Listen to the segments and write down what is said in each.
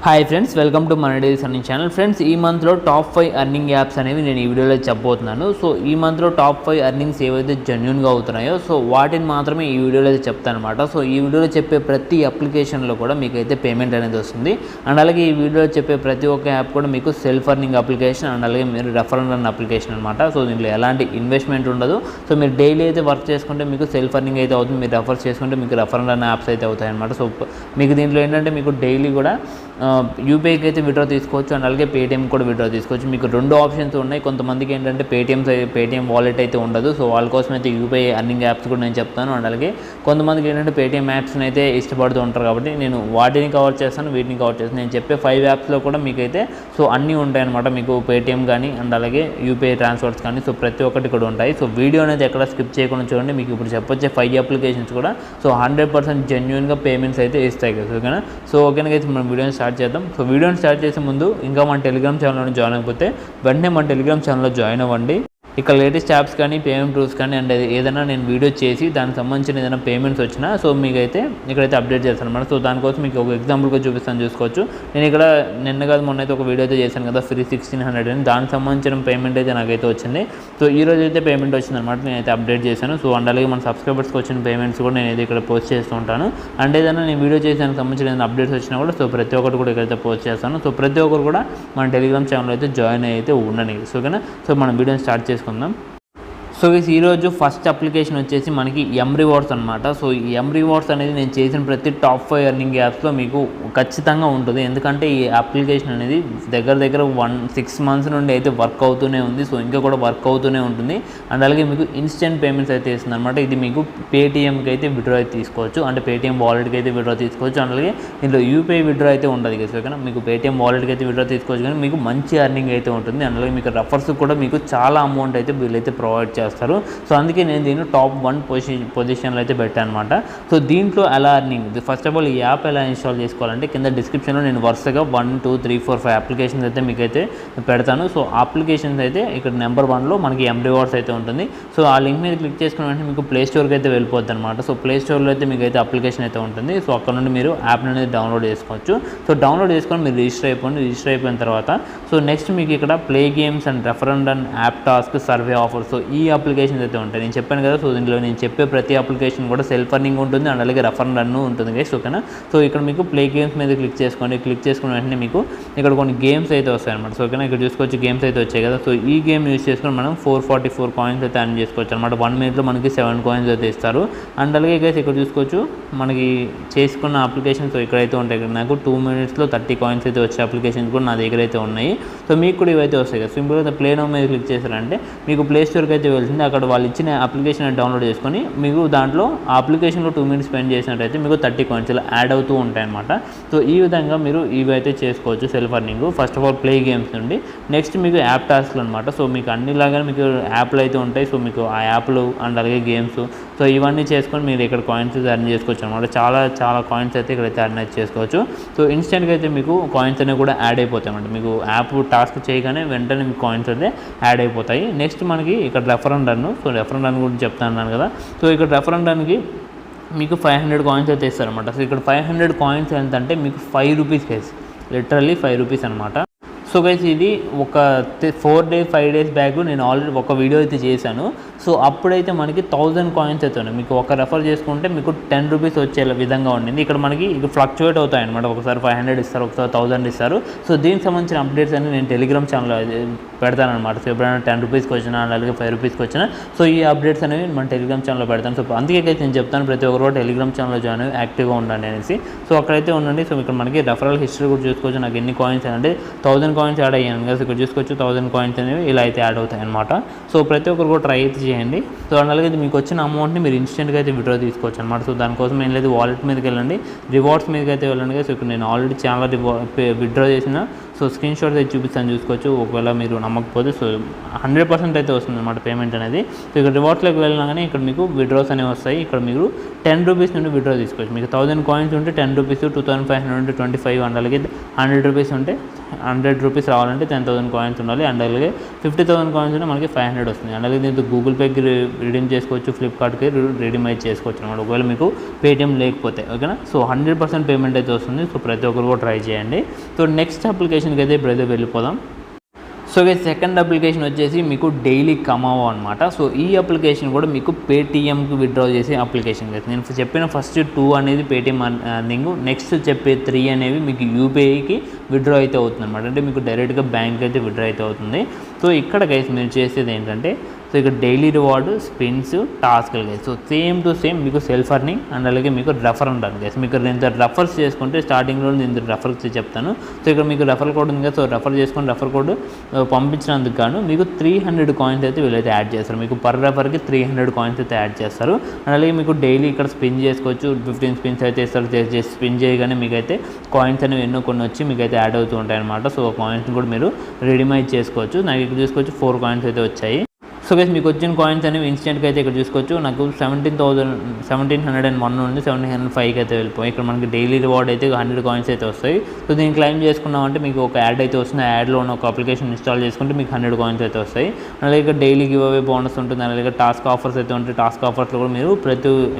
Hi friends, welcome to మన daily earning channel. Friends, ఈ మంత్లో టాప్ 5 అర్నింగ్ యాప్స్ అనేవి నేను ఈ వీడియోలో చెప్పబోతున్నాను. సో ఈ మంత్లో టాప్ 5 అర్నింగ్స్ ఏవైతే జెన్యూన్గా అవుతున్నాయో సో వాటిని మాత్రమే ఈ వీడియోలో అయితే చెప్తాను అనమాట. సో ఈ వీడియోలో చెప్పే ప్రతి అప్లికేషన్లో కూడా మీకు అయితే పేమెంట్ అనేది వస్తుంది. అండ్ అలాగే ఈ వీడియోలో చెప్పే ప్రతి ఒక్క యాప్ కూడా మీకు సెల్ఫ్ అర్నింగ్ అప్లికేషన్ అండ్ అలాగే మీరు రెఫర్ అండ్ రన్ అప్లికేషన్ అనమాట. సో దీంట్లో ఎలాంటి ఇన్వెస్ట్మెంట్ ఉండదు. సో మీరు డైలీ అయితే వర్క్ చేసుకుంటే మీకు సెల్ఫ్ అర్నింగ్ అయితే అవుతుంది. మీరు రెఫర్ చేసుకుంటే మీకు రెఫర్ అండ్ రన్ యాప్స్ అయితే అవుతాయి అనమాట. సో మీకు దీంట్లో ఏంటంటే మీకు డైలీ కూడా యూపీఐకి అయితే విడ్రా తీసుకోవచ్చు అండ్ అలాగే పేటీఎం కూడా విడ్రా తీసుకోవచ్చు. మీకు రెండు ఆప్షన్స్ ఉన్నాయి. కొంతమందికి ఏంటంటే పేటీఎం వాలెట్ అయితే ఉండదు. సో వాళ్ళ కోసం అయితే యూపీఐ అర్నింగ్ యాప్స్ కూడా నేను చెప్తాను. అండ్ అలాగే కొంతమందికి ఏంటంటే పేటీఎం యాప్స్ని అయితే ఇష్టపడుతూ ఉంటారు కాబట్టి నేను వాటిని కవర్ చేస్తాను, వీటిని కవర్ చేస్తాను. నేను చెప్పే 5 యాప్స్లో కూడా మీకైతే సో అన్నీ ఉంటాయన్నమాట. మీకు పేటీఎం కానీ అండ్ అలాగే యూపీఐ ట్రాన్స్ఫర్స్ కానీ సో ప్రతి ఒక్కటి కూడా ఉంటాయి. సో వీడియో అనేది ఎక్కడ స్కిప్ చేయకుండా చూడండి. మీకు ఇప్పుడు చెప్పొచ్చే 5 అప్లికేషన్స్ కూడా సో 100% జెన్యూన్గా పేమెంట్స్ అయితే ఇస్తాయి కదా. ఓకేనా? సో ఓకేనా అయితే మనం వీడియోని స్టార్ట్ చేద్దాం. సో వీడియోని స్టార్ట్ చేసే ముందు ఇంకా మన టెలిగ్రామ్ ఛానల్లో జాయిన్ అయిపోతే వెంటనే మన టెలిగ్రామ్ ఛానల్లో జాయిన్ అవ్వండి. ఇక్కడ లేటెస్ట్ యాప్స్ కానీ పేమెంట్ రూల్స్ కానీ అండ్ ఏదైనా నేను వీడియో చేసి దానికి సంబంధించిన ఏదైనా పేమెంట్స్ వచ్చినా సో మీకైతే ఇక్కడైతే అప్డేట్ చేస్తాను అనమాట. సో దానికోసం మీకు ఒక ఎగ్జాంపుల్గా చూపిస్తాను, చూసుకోవచ్చు. నేను ఇక్కడ నిన్న కాదు మొన్న అయితే ఒక వీడియో అయితే చేశాను కదా, ఫ్రీ 1600 అని. దానికి సంబంధించిన పేమెంట్ అయితే నాకైతే వచ్చింది. సో ఈ రోజు అయితే పేమెంట్ వచ్చిందనమాట. నేనైతే అప్డేట్ చేశాను. సో అండ్ అలాగే మన సబ్స్క్రైబర్స్కి వచ్చిన పేమెంట్స్ కూడా నేనైతే ఇక్కడ పోస్ట్ చేస్తూ ఉంటాను. అండ్ ఏదైనా నేను వీడియో చేసి దానికి సంబంధించిన ఏదైనా అప్డేట్స్ వచ్చినా కూడా సో ప్రతి ఒక్కటి కూడా ఇక్కడైతే పోస్ట్ చేస్తాను. సో ప్రతి ఒక్కరు కూడా మన టెలిగ్రామ్ ఛానల్ అయితే జాయిన్ అయితే ఉండని. సో ఓకేనా? సో మనం వీడియోని స్టార్ట్ చేసుకుందాం. సో ఈరోజు ఫస్ట్ అప్లికేషన్ వచ్చేసి మనకి ఎం రివార్డ్స్ అనమాట. సో ఈ ఎం రివార్డ్స్ అనేది నేను చేసిన ప్రతి టాప్ 5 ఎర్నింగ్ యాప్స్లో మీకు ఖచ్చితంగా ఉంటుంది. ఎందుకంటే ఈ అప్లికేషన్ అనేది దగ్గర 6 మంత్స్ నుండి అయితే వర్క్ అవుతూనే ఉంది. సో ఇంకా కూడా వర్క్ అవుతూనే ఉంటుంది. అండ్ అలాగే మీకు ఇన్స్టెంట్ పేమెంట్స్ అయితే ఇస్తుంది అనమాట. ఇది మీకు పేటీఎంకి అయితే విడ్రా అయితే తీసుకోవచ్చు, అంటే పేటీఎం వాలెట్కి అయితే విడ్రా తీసుకోవచ్చు. అండ్ అలాగే దీంట్లో యూపీఐ విడ్రా అయితే ఉండదు కదా. ఓకేనా? మీకు పేటీఎం వాలెట్కి అయితే విడ్రా తీసుకోవచ్చు, కానీ మీకు మంచి ఎర్నింగ్ అయితే ఉంటుంది. అండ్ అలాగే మీకు రెఫర్స్ కూడా మీకు చాలా అమౌంట్ అయితే వీళ్ళైతే ప్రొవైడ్ చేస్తారు. సో అందుకే నేను దీన్ని టాప్ 1 పొజిషన్లో అయితే పెట్టాను అనమాట. సో దీంట్లో ఎలా అర్నింగ్, ఫస్ట్ ఆఫ్ ఆల్ ఈ యాప్ ఎలా ఇన్స్టాల్ చేసుకోవాలంటే కింద డిస్క్రిప్షన్లో నేను వరుసగా 1 2 3 4 5 అప్లికేషన్స్ అయితే మీకైతే పెడతాను. సో అప్లికేషన్స్ అయితే ఇక్కడ నెంబర్ 1లో మనకి ఎం రివార్డ్స్ అయితే ఉంటుంది. సో ఆ లింక్ మీద క్లిక్ చేసుకున్న వెంటనే మీకు ప్లే స్టోర్కి అయితే వెళ్ళిపోద్ది అనమాట. సో ప్లే స్టోర్లో అయితే మీకు అయితే అప్లికేషన్ అయితే ఉంటుంది. సో అక్కడ నుండి మీరు యాప్ అనేది డౌన్లోడ్ చేసుకోవచ్చు. సో డౌన్లోడ్ చేసుకొని మీరు రిజిస్టర్ అయిపోయిన తర్వాత సో నెక్స్ట్ మీకు ఇక్కడ play games and refer and run app task survey offer so ఈ అప్లికేషన్స్ అయితే ఉంటాయి. నేను చెప్పాను కదా. సో దీంట్లో నేను చెప్పే ప్రతి అప్లికేషన్ కూడా సెల్ఫ్ అర్నింగ్ ఉంటుంది అండ్ అలాగే రెఫర్ అండ్ రన్ ఉంటుంది గైస్. ఓకేనా? సో ఇక్కడ మీకు ప్లే గేమ్స్ మీద క్లిక్ చేసుకున్న వెంటనే మీకు ఇక్కడ కొన్ని గేమ్స్ అయితే వస్తాయి అనమాట. సో ఓకేనా? ఇక్కడ చూసుకోవచ్చు గేమ్స్ అయితే వచ్చాయి కదా. సో ఈ గేమ్ యూజ్ చేసుకొని మనం 444 కాయిన్స్ అయితే అర్న్ చేసుకోవచ్చు అనమాట. 1 మినిట్లో మనకి 7 కాయిన్స్ అయితే ఇస్తారు. అండ్ అలాగే గైస్ ఇక్కడ చూసుకోవచ్చు మనకి చేసుకున్న అప్లికేషన్స్ ఇక్కడైతే ఉంటాయి. ఇక్కడ నాకు 2 మినిట్స్లో 30 కాయిన్స్ అయితే వచ్చే అప్లికేషన్స్ కూడా నా దగ్గర అయితే ఉన్నాయి. సో మీకు కూడా ఇవైతే వస్తాయి కదా. సింపుల్గా ప్లే నౌ మీద క్లిక్ చేశారంటే మీకు ప్లే స్టోర్కి అయితే వెళ్తుంది. అక్కడ వాళ్ళు ఇచ్చిన అప్లికేషన్ డౌన్లోడ్ చేసుకొని మీకు దాంట్లో ఆ అప్లికేషన్లో 2 మినిట్స్ స్పెండ్ చేసినట్టయితే మీకు 30 కాయిన్స్ ఇలా యాడ్ అవుతూ ఉంటాయి అనమాట. సో ఈ విధంగా మీరు ఇవైతే చేసుకోవచ్చు self earning. First of all play games నుండి నెక్స్ట్ మీకు యాప్ టాస్క్లు అనమాట. సో మీకు అన్నిలాగానే మీకు యాప్లు అయితే ఉంటాయి. సో మీకు ఆ యాప్లు అండ్ అలాగే గేమ్స్ సో ఇవన్నీ చేసుకొని మీరు ఇక్కడ కాయిన్స్ అర్న్ చేసుకోవచ్చు అనమాట. చాలా కాయిన్స్ అయితే ఇక్కడైతే అర్న్ చేసుకోవచ్చు. సో ఇన్స్టెంట్గా అయితే మీకు కాయిన్స్ అనేవి కూడా యాడ్ అయిపోతాయి అనమాట. మీకు యాప్ టాస్క్ చేయగానే వెంటనే మీకు కాయిన్స్ అయితే యాడ్ అయిపోతాయి. నెక్స్ట్ మనకి ఇక్కడ refer and run. So refer and run గురించి చెప్తాను కదా. సో ఇక్కడ రెఫర్ అండ్ రన్కి మీకు 500 కాయిన్స్ అయితే ఇస్తారనమాట. సో ఇక్కడ 500 కాయిన్స్ ఎంతంటే మీకు 5 రూపీస్ కేసు, లిటరల్లీ 5 రూపీస్ అనమాట. సో గైస్ ఇది ఒక 5 డేస్ బ్యాక్ నేను ఆల్రెడీ ఒక వీడియో అయితే చేశాను. సో అప్పుడైతే మనకి 1000 కాయిన్స్ అయితే ఉన్నాయి. మీకు ఒక రెఫర్ చేసుకుంటే మీకు 10 రూపీస్ వచ్చే విధంగా ఉండింది. ఇక్కడ మనకి ఫ్లక్చువేట్ అవుతాయి అనమాట. ఒకసారి 500 ఇస్తారు, ఒకసారి 1000 ఇస్తారు. సో దీనికి సంబంధించిన అప్డేట్స్ అన్ని నేను టెలిగ్రామ్ ఛానల్లో పెడతాను అనమాట. సో ఎప్పుడైనా 10 రూపీస్కి వచ్చినా అలాగే 5 రూపీస్కి వచ్చినా సో ఈ అప్డేట్స్ అనేవి మన టెలిగ్రామ్ ఛానల్లో పెడతాను. సో అందుకే నేను చెప్తాను ప్రతి ఒక్కరు టెలిగ్రామ్ ఛానల్లో జాయిన్ అయ్యి యాక్టివ్గా ఉండండి అనేసి. సో అక్కడైతే ఉండండి. సో ఇక్కడ మనకి రెఫరల్ హిస్టరీ కూడా చూసుకోవచ్చు. నాకు ఎన్ని కాయిన్స్ అంటే 1000 కాయిన్స్ యాడ్ అయ్యాను కదా. సో ఇక్కడ చూసుకోవచ్చు 1000 కాయిన్స్ అనేవి ఇలా అయితే యాడ్ అవుతాయి అనమాట. సో ప్రతి ఒక్కరు కూడా ట్రై అయితే చేయండి. సో అలాగే మీకు వచ్చిన అమౌంట్ని మీరు ఇన్స్టెంట్గా అయితే విడ్రా తీసుకోవచ్చు అనమాట. సో దానికోసం ఏం లేదు, వాలెట్ మీదకి వెళ్ళండి, రివార్డ్స్ మీదకి అయితే వెళ్ళండి కదా. సో ఇక్కడ నేను ఆల్రెడీ చాలా విడ్రా చేసిన సో స్క్రీన్ షాట్స్ అయితే చూపిస్తాను, చూసుకోవచ్చు. ఒకవేళ మీరు నమ్మకపోతే సో 100% అయితే వస్తుంది అనమాట పేమెంట్ అనేది. సో ఇక్కడ రివార్డ్స్లోకి వెళ్ళినాగానే ఇక్కడ మీకు విడ్రాస్ అనేవి వస్తాయి. ఇక్కడ మీరు 10 రూపీస్ నుండి విడ్రా తీసుకోవచ్చు. మీకు 1000 కాయిన్స్ ఉంటే 10 రూపీస్, 2500 ఉంటే 25, అండ్ అలాగే 100 రూపీస్ ఉంటే 100 రూపీస్ రావాలంటే 10,000 కాయిన్స్ ఉండాలి. అండ్ అలాగే 50,000 కాయిన్స్ ఉంటే మనకి 500 వస్తుంది. అండ్ అలాగే దీంతో గూగుల్ పేకి రిడీమ్ చేసుకోవచ్చు, ఫ్లిప్కార్ట్కి రిడీమ్ అయితే చేసుకోవచ్చు అనమాట ఒకవేళ మీకు పేటిఎం లేకపోతే. ఓకేనా. సో 100% పేమెంట్ అయితే వస్తుంది. సో ప్రతి ఒక్కరు కూడా ట్రై చేయండి. సో నెక్స్ట్ అప్లికేషన్కి అయితే ఇప్పుడైతే వెళ్ళిపోదాం. సో గైస్ సెకండ్ అప్లికేషన్ వచ్చేసి మీకు డైలీ కమావో అనమాట. సో ఈ అప్లికేషన్ కూడా మీకు పేటిఎంకి విత్డ్రా చేసే అప్లికేషన్ గైస్. నేను చెప్పిన ఫస్ట్ 2 అనేది పేటిఎం అర్నింగ్, నెక్స్ట్ చెప్పే 3 అనేవి మీకు యూపీఐకి విత్డ్రా అయితే అవుతుంది అనమాట. అంటే మీకు డైరెక్ట్గా బ్యాంక్ అయితే విత్డ్రా అయితే అవుతుంది. సో ఇక్కడ గైస్ మీరు చేసేది ఏంటంటే సో ఇక్కడ డైలీ రివార్డు, స్పిన్స్, టాస్క్లు guys. So same to same మీకు సెల్ఫ్ అర్నింగ్ అండ్ అలాగే మీకు రెఫర్ ఉంటుంది గైస్. మీకు నేను రెఫర్స్ చేసుకుంటే స్టార్టింగ్లో నేను రెఫర్స్ చెప్తాను. సో ఇక్కడ మీకు రెఫర్ కోడ్ ఉంది కదా, సో రెఫర్ చేసుకొని రెఫర్ కోడ్ పంపించినందుకు గాను మీకు 300 కాయిన్స్ అయితే వీళ్ళైతే యాడ్ చేస్తారు. మీకు పర్ రెఫర్కి 300 కాయిన్స్ అయితే యాడ్ చేస్తారు. అండ్ అలాగే మీకు డైలీ ఇక్కడ స్పిన్ చేసుకోవచ్చు. 15 స్పిన్స్ అయితే ఇస్తారు. జస్ట్ స్పిన్ చేయగానే మీకైతే కాయిన్స్ అనేవి ఎన్నో కొన్ని వచ్చి మీకైతే యాడ్ అవుతూ ఉంటాయి అనమాట. సో ఆ కాయిన్స్ని కూడా మీరు రిడీమైజ్ చేసుకోవచ్చు. నాకు ఇక్కడ చూసుకోవచ్చు 4 కాయిన్స్ అయితే వచ్చాయి. సో గైస్ మీకు వచ్చిన కాయిన్స్ అనేవి ఇన్స్టెంట్గా అయితే ఇక్కడ చూసుకోవచ్చు. నాకు 1701 నుండి 1705కి అయితే వెళ్ళిపోయి ఇక్కడ మనకి డైలీ రివార్డ్ అయితే 100 కాయిన్స్ అయితే వస్తాయి. సో దీన్ని క్లైమ్ చేసుకున్నామంటే మీకు ఒక యాడ్ అయితే వస్తుంది. ఆ యాడ్లో ఉన్న ఒక అప్లికేషన్ ఇన్స్టాల్ చేసుకుంటే మీకు 100 కాయిన్స్ అయితే వస్తాయి. అలాగే ఇక్కడ డైలీ గివ్ అవే బోనస్ ఉంటుంది. అలాగే టాస్క్ ఆఫర్స్ అయితే ఉంటాయి. టాస్క్ ఆఫర్స్లో కూడా మీరు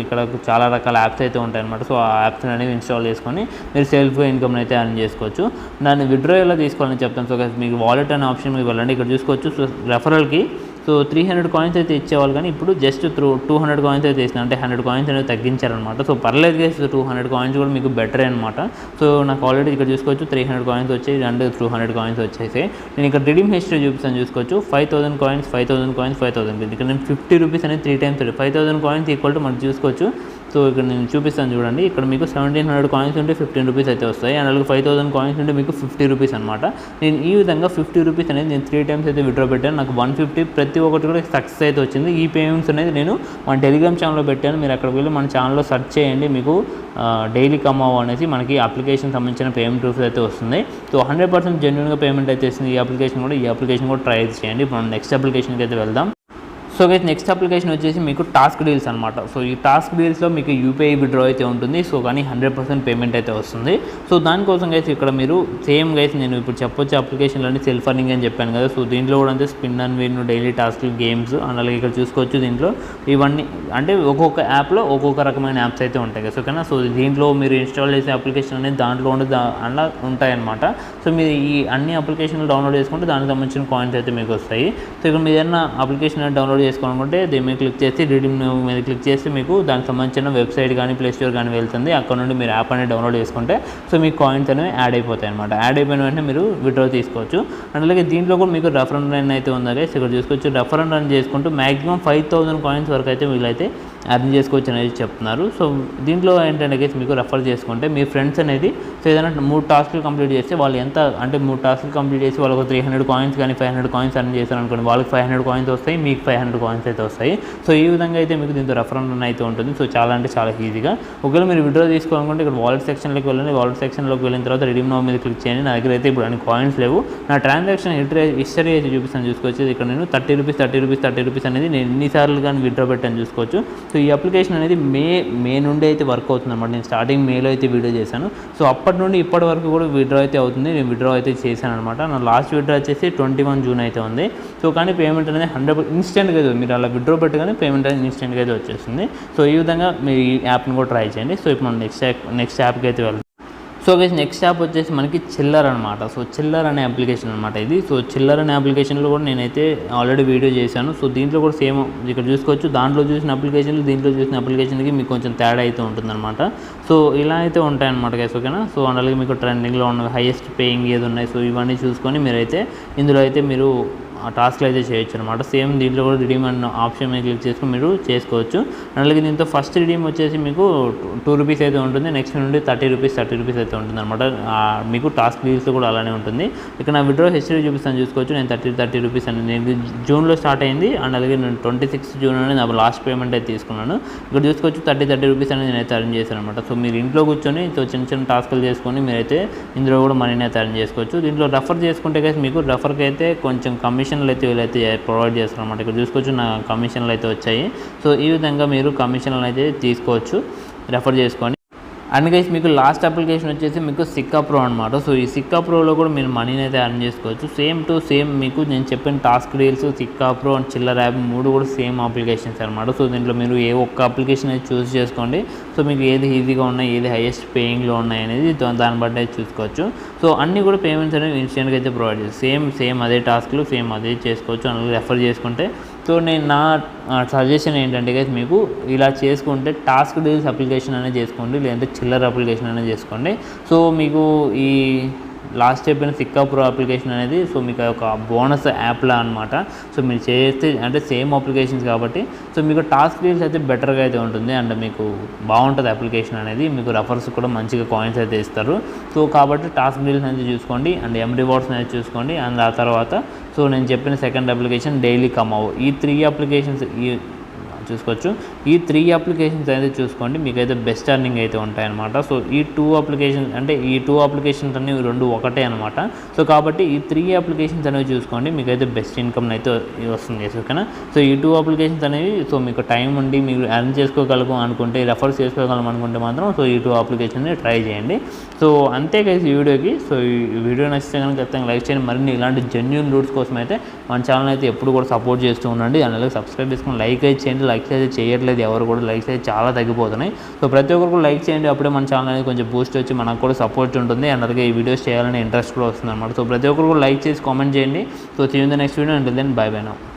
ఇక్కడ చాలా రకాల యాప్స్ అయితే ఉంటాయి అనమాట. సో ఆ యాప్స్ అనేవి ఇన్స్టాల్ చేసుకొని మీరు సెల్ఫ్గా ఇన్కమ్ అయితే అర్న్ చేసుకోవచ్చు. దాన్ని విత్డ్రా ఎలా తీసుకోవాలని చెప్తాను. సో గైస్ మీకు వాలెట్ అనే ఆప్షన్ మీకు వెళ్ళండి. ఇక్కడ చూసుకోవచ్చు. సో రెఫరల్కి సో 300 కాయిన్స్ అయితే ఇచ్చేవాళ్ళు, కానీ ఇప్పుడు జస్ట్ 200 కాయిన్స్ అయితే ఇస్తున్నాను. అంటే 100 కాయిన్స్ అనేది తగ్గించారనమాట. సో పర్లేదు గైస్, 200 కాయిన్స్ కూడా మీకు బెటరే అనమాట. సో నాకు ఆల్రెడీ ఇక్కడ చూసుకోవచ్చు 300 కాయిన్స్ వచ్చాయి అండ్ 200 కాయిన్స్ వచ్చేసి నేను ఇక్కడ రిడీమ్ హిస్టరీ చూపిస్తాను. చూసుకోవచ్చు 5,000 కాయిన్స్ 5,000 కాయిన్స్ 5,000. ఇక్కడ నేను 50 రూపీస్ అనేది 3 టైమ్స్ 5,000 కాయిన్స్ ఈక్వల్ టు మనకు చూసుకోవచ్చు. సో ఇక్కడ నేను చూపిస్తాను చూడండి. ఇక్కడ మీకు 1,700 కాయిన్స్ ఉంటే 15 రూపీస్ అయితే వస్తాయి. అండ్ అలాగే 5,000 కాయిన్స్ ఉంటే మీకు 50 రూపీస్ అనమాట. నేను ఈ విధంగా 50 రూపీస్ అనేది నేను 3 టైమ్స్ అయితే విత్డ్రా పెట్టాను. నాకు 150 ప్రతి ఒక్కటి కూడా సక్సెస్ అయితే వచ్చింది. ఈ పేమెంట్స్ అనేది నేను మన టెలిగ్రామ్ ఛానల్లో పెట్టాను. మీరు అక్కడికి వెళ్ళి మన ఛానల్లో సెర్చ్ చేయండి. మీకు డైలీ కమావో అనేసి మనకి అప్లికేషన్ సంబంధించిన పేమెంట్ ప్రూఫ్ అయితే వస్తుంది. సో 100% జెన్యూన్గా పేమెంట్ అయితే వస్తుంది. ఈ అప్లికేషన్ కూడా ట్రై చేయండి. మనం నెక్స్ట్ అప్లికేషన్కి అయితే వెళ్దాం. సో గైస్ నెక్స్ట్ అప్లికేషన్ వచ్చేసి మీకు టాస్క్ డీల్స్ అనమాట. సో ఈ టాస్క్ డీల్స్లో మీకు యూపీఐ విత్డ్రా అయితే ఉంటుంది. సో కానీ 100% పేమెంట్ అయితే వస్తుంది. సో దానికోసం గైస్ ఇక్కడ మీరు సేమ్ గైస్ నేను ఇప్పుడు చెప్పొచ్చే అప్లికేషన్లన్నీ సెల్ఫ్ అర్నింగ్ అని చెప్పాను కదా. సో దీంట్లో కూడా అంతే స్పిన్ అండ్ విన్, డైలీ టాస్క్లు, గేమ్స్ అండ్ అలాగే ఇక్కడ చూసుకోవచ్చు. దీంట్లో ఇవన్నీ అంటే ఒక్కొక్క యాప్లో ఒక్కొక్క రకమైన యాప్స్ అయితే ఉంటాయి కదా. సో ఓకేనా. సో దీంట్లో మీరు ఇన్స్టాల్ చేసే అప్లికేషన్ అనేది దాంట్లో ఉండదు అలా ఉంటాయన్నమాట. సో మీరు ఈ అన్ని అప్లికేషన్లు డౌన్లోడ్ చేసుకుంటే దానికి సంబంధించిన కాయిన్స్ అయితే మీకు వస్తాయి. సో ఇక్కడ మీరు ఏదైనా అప్లికేషన్ డౌన్లోడ్ చేసుకోవాలనుకుంటే దీని మీద క్లిక్ చేసి రిడీమ్ మీద క్లిక్ చేసి మీకు దానికి సంబంధించిన వెబ్సైట్ కానీ ప్లే స్టోర్ కానీ వెళ్తుంది. అక్కడ నుండి మీరు యాప్ అనేది డౌన్లోడ్ చేసుకుంటే సో మీకు కాయిన్స్ అనేవి యాడ్ అయిపోతాయి అనమాట. యాడ్ అయిపోయిన వెంటనే మీరు విత్డ్రా తీసుకోవచ్చు. అండ్ అలాగే దీంట్లో కూడా మీకు రెఫర్ రన్ అయితే ఉంది గైస్. ఇక్కడ చూసుకోవచ్చు. రెఫర్ రన్ చేసుకుంటూ మాక్సిమం 5,000 కాయిన్స్ వరకు అయితే వీళ్ళైతే అర్న్ చేసుకోవచ్చు అనేది చెప్తున్నారు. సో దీంట్లో ఏంటంటే గైస్ మీకు రెఫర్ చేసుకుంటే మీ ఫ్రెండ్స్ అనేది సో ఏదైనా 3 టాస్క్లు కంప్లీట్ చేస్తే వాళ్ళు ఎంత అంటే 3 టాస్క్లు కంప్లీట్ చేసి వాళ్ళకు 300 కాయిన్స్ కానీ 500 కాయిన్స్ అర్న్ చేశారు అనుకోండి. వాళ్ళకి 500 కాయిన్స్ వస్తాయి, మీకు 500 కాయిన్స్ అయితే వస్తాయి. సో ఈ విధంగా అయితే మీకు దీంతో రెఫర్ రన్ అయితే ఉంటుంది. సో చాలా అంటే చాలా ఈజీగా. ఒకవేళ మీరు విత్డ్రా తీసుకోవాలనుకుంటే ఇక్కడ వాలెట్ సెక్షన్లోకి వెళ్ళండి. వాలెట్ సెక్షన్లోకి వెళ్ళిన తర్వాత రిడీమ్ నౌ మీద క్లిక్ చేయండి. నా దగ్గర అయితే ఇప్పుడు అన్ని కాయిన్స్ లేవు. నా ట్రాన్సాక్షన్ హిస్టరీ అయితే చూపిస్తాను. చూసుకోవచ్చు. ఇక్కడ నేను 30 రూపీస్ అనేది నేను ఎన్నిసార్లు కానీ విత్డ్రా పెట్టాను చూసుకోవచ్చు. సో ఈ అప్లికేషన్ అనేది మే నుండి అయితే వర్క్ అవుతుంది అనమాట. నేను స్టార్టింగ్ మేలో అయితే వీడియో చేశాను. సో అప్పటి నుండి ఇప్పటి వరకు కూడా విత్డ్రా అయితే అవుతుంది. నేను విత్డ్రా అయితే చేశాను అనమాట. నా లాస్ట్ విత్డ్రా వచ్చేసి 21 జూన్ అయితే ఉంది. సో కానీ పేమెంట్ అనేది 100% ఇన్స్టెంట్గా అయితే మీరు అలా విత్డ్రా పెట్టగానే పేమెంట్ అనేది ఇన్స్టెంట్గా అయితే వచ్చేస్తుంది. సో ఈ విధంగా మీరు ఈ యాప్ని కూడా ట్రై చేయండి. సో ఇప్పుడు మనం నెక్స్ట్ యాప్కి అయితే వెళ్దాం. సో గైస్ నెక్స్ట్ యాప్ వచ్చేసి మనకి చిల్లర్ అనమాట. సో చిల్లర్ అనే అప్లికేషన్ అనమాట ఇది. సో చిల్లర్ అనే అప్లికేషన్లో కూడా నేనైతే ఆల్రెడీ వీడియో చేశాను. సో దీంట్లో కూడా సేమ్ ఇక్కడ చూసుకోవచ్చు. దాంట్లో చూసిన అప్లికేషన్లు దీంట్లో చూసిన అప్లికేషన్కి మీకు కొంచెం తేడా అయితే ఉంటుందన్నమాట. సో ఇలా అయితే ఉంటాయన్నమాట గైస్. ఓకేనా. సో అలాగే మీకు ట్రెండింగ్లో ఉన్న హైయెస్ట్ పేయింగ్ ఏది ఉన్నాయి సో ఇవన్నీ చూసుకొని మీరైతే ఇందులో అయితే మీరు ఆ టాస్క్లు అయితే చేయొచ్చు అనమాట. సేమ్ దీంట్లో కూడా రిడీమ్ అన్న ఆప్షన్ మీద క్లిక్ చేసుకుని మీరు చేసుకోవచ్చు. అలాగే దీంతో ఫస్ట్ రిడీమ్ వచ్చేసి మీకు 2 రూపీస్ అయితే ఉంటుంది. నెక్స్ట్ నుండి 30 రూపీస్ అయితే ఉంటుంది అనమాట. మీకు టాస్క్ డీల్స్ కూడా అలానే ఉంటుంది. ఇక్కడ నా విత్డ్రా హిస్టరీ చూపిస్తాను చూసుకోవచ్చు. నేను 30 రూపీస్ అని నేను జూన్లో స్టార్ట్ అయింది. అండ్ అలాగే నేను 26 జూన్ అనేది నా లాస్ట్ పేమెంట్ అయితే తీసుకున్నాను. ఇక్కడ చూసుకోవచ్చు 30 రూపీస్ అనేది నేనైతే అర్న్ చేశాను అనమాట. సో మీరు ఇంట్లో కూర్చొని చిన్న టాస్క్లు చేసుకొని మీరైతే ఇందులో కూడా మనీని అయితే అర్న్ చేసుకోవచ్చు. దీంట్లో రెఫర్ చేసుకుంటే కదా మీకు రెఫర్కి అయితే కొంచెం కమిషన్లు అయితే వీళ్ళైతే ప్రొవైడ్ చేస్తారు అనమాట. ఇక్కడ చూసుకోవచ్చు నా కమిషన్లు అయితే వచ్చాయి. సో ఈ విధంగా మీరు కమిషన్లు అయితే తీసుకోవచ్చు రెఫర్ చేసుకొని. అండ్ గైస్ మీకు లాస్ట్ అప్లికేషన్ వచ్చేసి మీకు సిక్కా ప్రో అనమాట. సో ఈ సిక్కా ప్రోలో కూడా మీరు మనీని అయితే ఎర్న్ చేసుకోవచ్చు. సేమ్ టు సేమ్ మీకు నేను చెప్పిన task deals, Sikka pro and Chillara app 3 కూడా సేమ్ అప్లికేషన్స్ అనమాట. సో దీంట్లో మీరు ఏ ఒక్క అప్లికేషన్ అయితే చూస్ చేసుకోండి. సో మీకు ఏది ఈజీగా ఉన్నాయి, ఏది హైయెస్ట్ పేయింగ్లో ఉన్నాయి అనేది దాన్ని బట్టి అయితే చూసుకోవచ్చు. సో అన్నీ కూడా పేమెంట్స్ అనేవి ఇన్స్టెంట్గా అయితే ప్రొవైడ్ చేస్తాయి. సేమ్ అదే టాస్క్లు సేమ్ అదే చేసుకోవచ్చు. అందులో రెఫర్ చేసుకుంటే సో నేను నా సజెషన్ ఏంటంటే గైస్ మీకు ఇలా చేసుకుంటే టాస్క్ డీల్స్ అప్లికేషన్ అనేది చేసుకోండి, లేదంటే చిల్లర అప్లికేషన్ అనేది చేసుకోండి. సో మీకు ఈ లాస్ట్ చెప్పిన సిక్కా ప్రో అప్లికేషన్ అనేది సో మీకు ఒక బోనస్ యాప్లా అనమాట. సో మీరు చేస్తే అంటే సేమ్ అప్లికేషన్స్ కాబట్టి సో మీకు టాస్క్ డీల్స్ అయితే బెటర్గా అయితే ఉంటుంది. అండ్ మీకు బాగుంటుంది అప్లికేషన్ అనేది. మీకు రెఫర్స్ కూడా మంచిగా కాయిన్స్ అయితే ఇస్తారు. సో కాబట్టి టాస్క్ డీల్స్ అనేది చూసుకోండి అండ్ రివార్డ్స్ అనేది చూసుకోండి. అండ్ ఆ తర్వాత సో నేను చెప్పిన సెకండ్ అప్లికేషన్ డైలీ కమావ్, ఈ 3 అప్లికేషన్స్ చూసుకోవచ్చు. ఈ 3 అప్లికేషన్స్ అయితే చూసుకోండి, మీకైతే బెస్ట్ అర్నింగ్ అయితే ఉంటాయన్నమాట. సో ఈ 2 అప్లికేషన్స్ అంటే ఈ 2 అప్లికేషన్స్ అనేవి 2 ఒకటే అనమాట. సో కాబట్టి ఈ 3 అప్లికేషన్స్ అనేవి చూసుకోండి, మీకైతే బెస్ట్ ఇన్కమ్ అయితే వస్తుంది. ఓకేనా. సో ఈ 2 అప్లికేషన్స్ అనేవి సో మీకు టైం ఉండి మీరు ఎర్న్ చేసుకోగలము అనుకుంటే, రెఫర్ చేసుకోగలం అనుకుంటే మాత్రం సో ఈ 2 అప్లికేషన్ని ట్రై చేయండి. సో అంతే కలిసి ఈ వీడియోకి. సో ఈ వీడియో నచ్చితే కనుక ఖచ్చితంగా లైక్ చేయండి. మరిన్ని ఇలాంటి జెన్యూన్ రూట్స్ కోసం అయితే మన ఛానల్ అయితే ఎప్పుడు కూడా సపోర్ట్ చేస్తూ ఉండండి. అలాగే సబ్స్క్రైబ్ చేసుకుని లైక్ అయితే చేయండి. లైక్స్ అయితే చేయట్లేదు ఎవరు కూడా, లైక్స్ అయితే చాలా తగ్గిపోతున్నాయి. సో ప్రతి ఒక్కరు కూడా లైక్ చేయండి, అప్పుడే మన ఛానల్ అనేది కొంచెం బూస్ట్ వచ్చి మనకు కూడా సపోర్ట్ ఉంటుంది. అండ్ అలాగే ఈ వీడియోస్ చేయాలనే ఇంట్రెస్ట్ కూడా వస్తుంది అనమాట. సో ప్రతి ఒక్కరు కూడా లైక్ చేసి కామెంట్ చేయండి. So see you in the next video. Until then bye bye now.